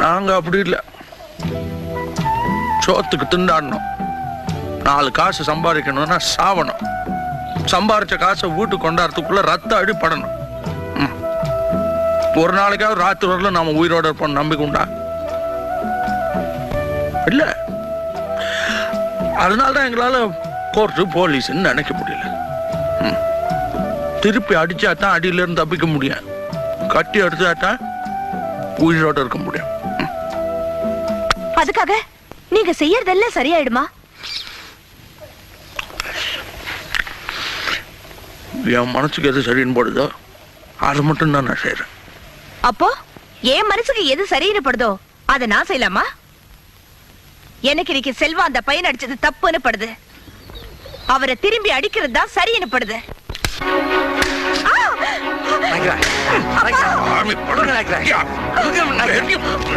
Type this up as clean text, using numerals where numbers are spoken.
நாங்க அப்படி இல்லை. சோத்துக்கு திண்டாடணும். 4 காசு சம்பாதிக்கணும்னா சாவணும். சம்பாரிச்ச காசை வீட்டுக்கு கொண்டாடுறதுக்குள்ள ரத்த அடிப்படணும். ஒரு நாளைக்காவது ராத்திரி வரல நாம உயிரோட இருப்போம் நம்பிக்கை உண்டா? இல்ல. அதனாலதான் எங்களால கோர்ட்டு போலீஸ்ன்னு நினைக்க முடியல. திருப்பி அடிச்சாதான் அடியில இருந்து தப்பிக்க முடியும். கட்டி அடிச்சாதான் உயிரோட இருக்க முடியும். அதுக்காக நீங்க செய்யறதெல்லாம் சரியாயிடுமா? என் மனசுக்கு எது சரின்னு போடுதோ அது மட்டும் தான் நான் செய்யறேன். அப்போ என் மனசுக்கு எது சரின்னு படுதோ அதை நான் செய்யலாமா? எனக்கு இன்னைக்கு செல்வா அந்த பையன் அடிச்சது தப்புன்னு படுது. அவரை திரும்பி அடிக்கிறது தான் சரின்னு படுது.